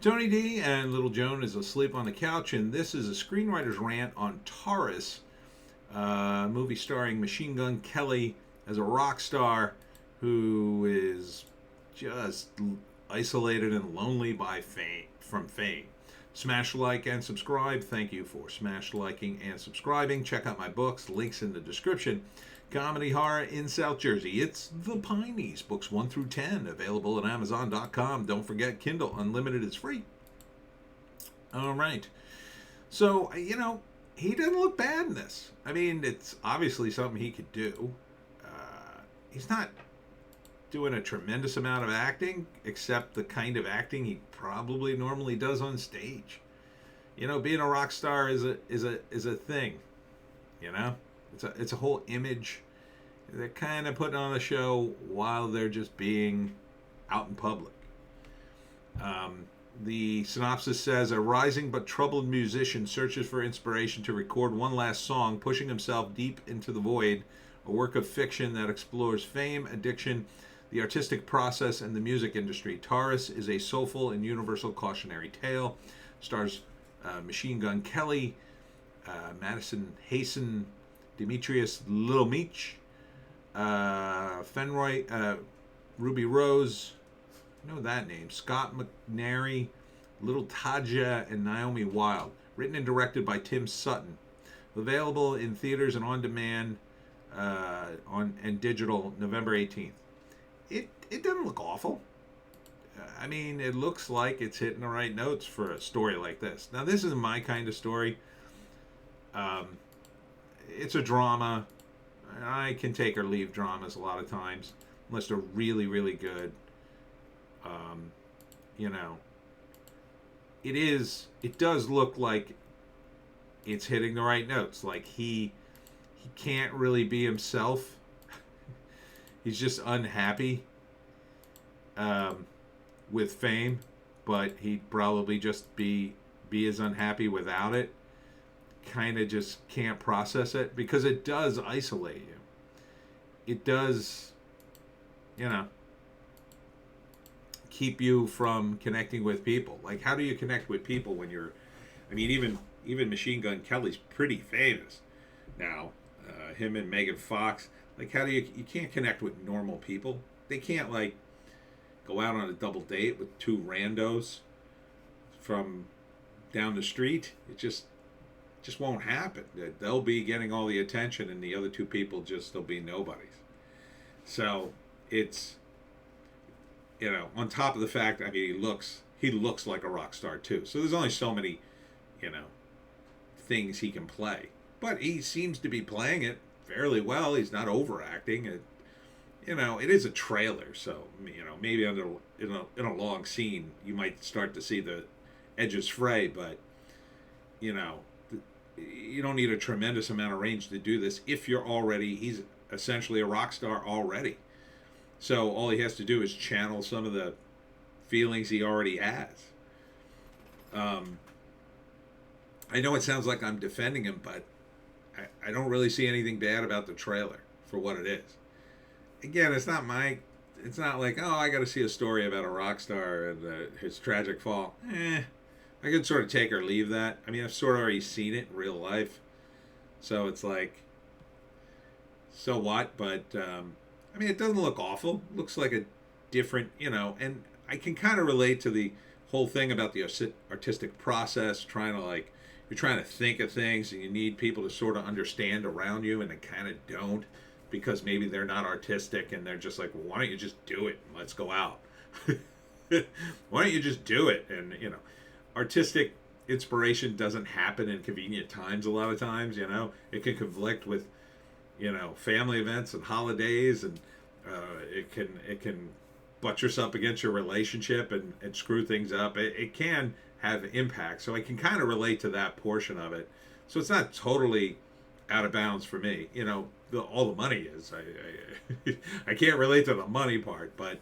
Tony D and Little Joan is asleep on the couch, and this is a screenwriter's rant on Taurus, a movie starring Machine Gun Kelly as a rock star who is just isolated and lonely by fame. Smash like and subscribe. Thank you for smash liking and subscribing. Check out my books, links in the description. Comedy horror in South Jersey. It's The Pineys, books 1 through 10, available at Amazon.com. Don't forget, Kindle Unlimited is free. All right. So, he doesn't look bad in this. I mean, it's obviously something he could do. He's not doing a tremendous amount of acting, except the kind of acting he probably normally does on stage. Being a rock star is a thing. It's a whole image. They're kind of putting on a show while they're just being out in public. The synopsis says a rising but troubled musician searches for inspiration to record one last song, pushing himself deep into the void, a work of fiction that explores fame, addiction, the artistic process, and the music industry. Taurus is a soulful and universal cautionary tale. Stars Machine Gun Kelly, Madison Hasten, Demetrius Little Meech, Fenroy, Ruby Rose, I know that name, Scott McNary, Little Taja, and Naomi Wild. Written and directed by Tim Sutton. Available in theaters and on demand and digital November 18th. It doesn't look awful. I mean, it looks like it's hitting the right notes for a story like this. Now, this isn't my kind of story. It's a drama. I can take or leave dramas a lot of times, unless they're really, really good. It does look like it's hitting the right notes. Like he can't really be himself. He's just unhappy with fame, but he'd probably just be as unhappy without it. Kind of just can't process it because it does isolate you. It does, keep you from connecting with people. Like, how do you connect with people when you're? I mean, even Machine Gun Kelly's pretty famous now. Him and Megan Fox. Like, how do you can't connect with normal people? They can't go out on a double date with two randos from down the street. It just won't happen. They'll be getting all the attention, and the other two people they'll be nobodies. So it's on top of the fact, I mean, he looks like a rock star too. So there's only so many things he can play, but he seems to be playing it fairly well. He's not overacting. It is a trailer, so maybe in a long scene you might start to see the edges fray, but you don't need a tremendous amount of range to do this. He's essentially a rock star already, so all he has to do is channel some of the feelings he already has. I know it sounds like I'm defending him, but I don't really see anything bad about the trailer for what it is. Again, it's not like, oh, I got to see a story about a rock star and his tragic fall. I could sort of take or leave that. I mean, I've sort of already seen it in real life, so it's like, so what? But I mean, it doesn't look awful. It looks like a different, and I can kind of relate to the whole thing about the artistic process, you're trying to think of things and you need people to sort of understand around you, and they kind of don't, because maybe they're not artistic and they're just like, well, why don't you just do it and let's go out? Why don't you just do it? And artistic inspiration doesn't happen in convenient times a lot of times. It can conflict with family events and holidays, and it can buttress up against your relationship and screw things up. It can have impact, so I can kind of relate to that portion of it. So it's not totally out of bounds for me. All the money is. I can't relate to the money part, but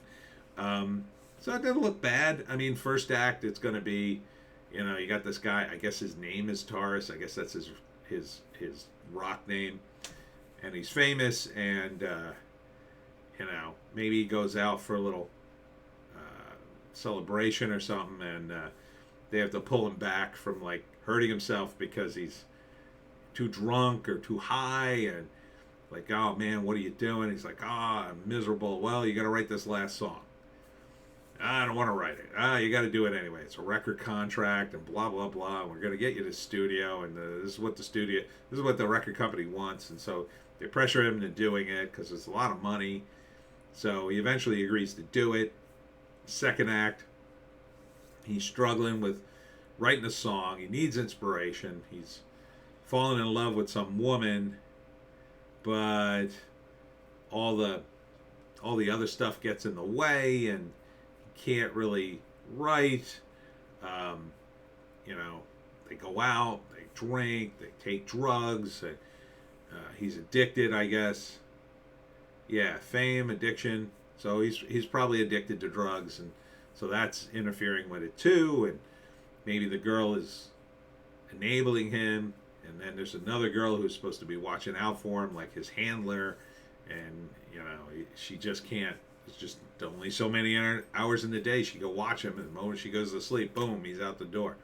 so it didn't look bad. I mean, first act, it's going to be, you got this guy. I guess his name is Taurus. I guess that's his rock name, and he's famous. And maybe he goes out for a little celebration or something, and they have to pull him back from like hurting himself because he's too drunk or too high, and like, oh man, what are you doing? He's like, I'm miserable. Well, you got to write this last song. I don't want to write it. You got to do it anyway. It's a record contract and blah blah blah. We're gonna get you to the studio, and this is what the record company wants, and so they pressure him into doing it because it's a lot of money. So he eventually agrees to do it. Second act, he's struggling with writing a song. He needs inspiration. He's fallen in love with some woman, but all the other stuff gets in the way, and can't really write. They go out, they drink, they take drugs. He's addicted, I guess. Yeah, fame, addiction. So he's probably addicted to drugs, and so that's interfering with it too. And maybe the girl is enabling him, and then there's another girl who's supposed to be watching out for him, like his handler, and she just can't. It's just only so many hours in the day she can watch him, and the moment she goes to sleep, boom, he's out the door.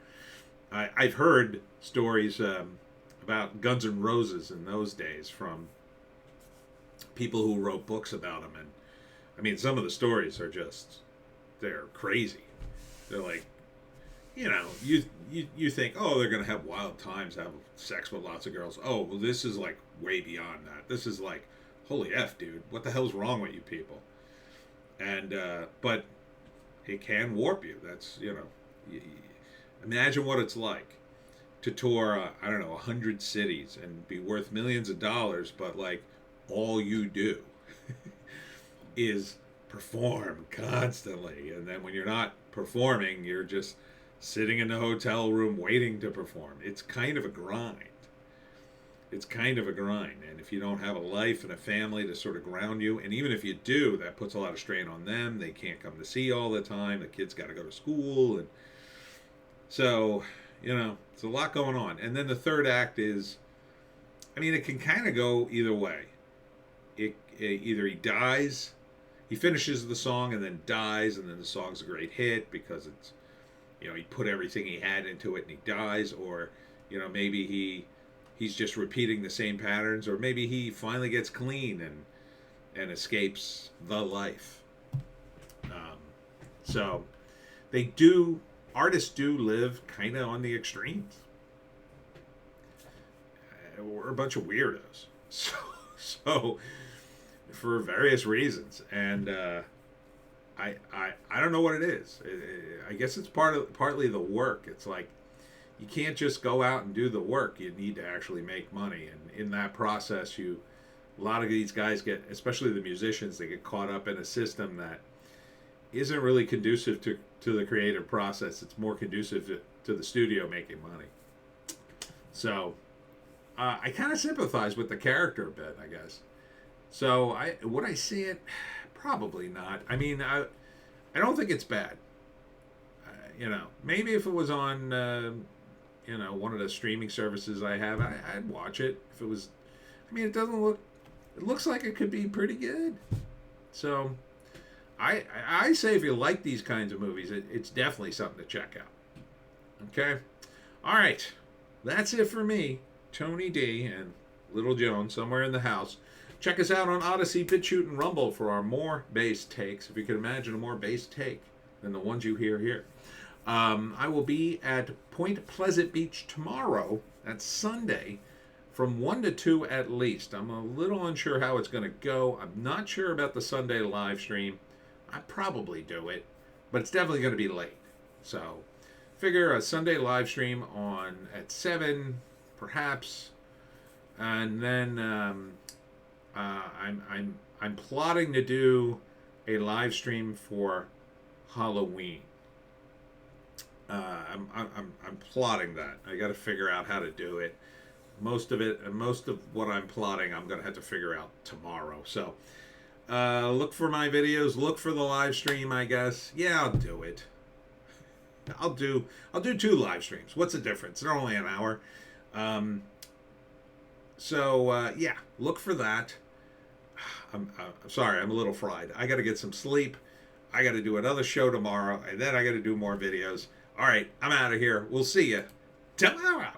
I've heard stories about Guns N' Roses in those days from people who wrote books about him, and I mean, some of the stories are they're crazy. They're like, you think, oh, they're gonna have wild times, have sex with lots of girls. Oh, well, this is like way beyond that. This is like, holy F, dude, what the hell's wrong with you people? And but it can warp you. That's imagine what it's like to tour 100 cities and be worth millions of dollars, but like all you do is perform constantly, and then when you're not performing, you're just sitting in the hotel room waiting to perform. It's kind of a grind. And if you don't have a life and a family to sort of ground you, and even if you do, that puts a lot of strain on them. They can't come to see you all the time. The kids got to go to school, and so it's a lot going on. And then the third act is, it can kind of go either way. Either he dies, he finishes the song and then dies, and then the song's a great hit because it's, he put everything he had into it and he dies, or maybe he's just repeating the same patterns, or maybe he finally gets clean and escapes the life. So artists do live kind of on the extremes. We're a bunch of weirdos. So for various reasons, and I don't know what it is. I guess it's partly the work. It's like, you can't just go out and do the work. You need to actually make money, and in that process, a lot of these guys get, especially the musicians, they get caught up in a system that isn't really conducive to the creative process. It's more conducive to the studio making money. So I kind of sympathize with the character a bit, I guess. So would I see it? Probably not. I don't think it's bad. Maybe if it was on one of the streaming services I have, I'd watch it. If it was, it looks like it could be pretty good. So I say if you like these kinds of movies, it's definitely something to check out. Okay? All right. That's it for me, Tony D, and Little Joan, somewhere in the house. Check us out on Odysee, Bitchute, and Rumble for our more bass takes. If you can imagine a more bass take than the ones you hear here. I will be at Point Pleasant Beach tomorrow, that's Sunday, from 1 to 2 at least. I'm a little unsure how it's going to go. I'm not sure about the Sunday live stream. I'd probably do it, but it's definitely going to be late. So figure a Sunday live stream at 7, perhaps, and then I'm plotting to do a live stream for Halloween. I'm plotting that. I got to figure out how to do it. Most of what I'm plotting, I'm going to have to figure out tomorrow. So look for my videos. Look for the live stream, I guess. Yeah, I'll do it. I'll do 2 live streams. What's the difference? They're only an hour. Yeah, look for that. I'm sorry, I'm a little fried. I got to get some sleep. I got to do another show tomorrow, and then I got to do more videos. All right, I'm out of here. We'll see you tomorrow.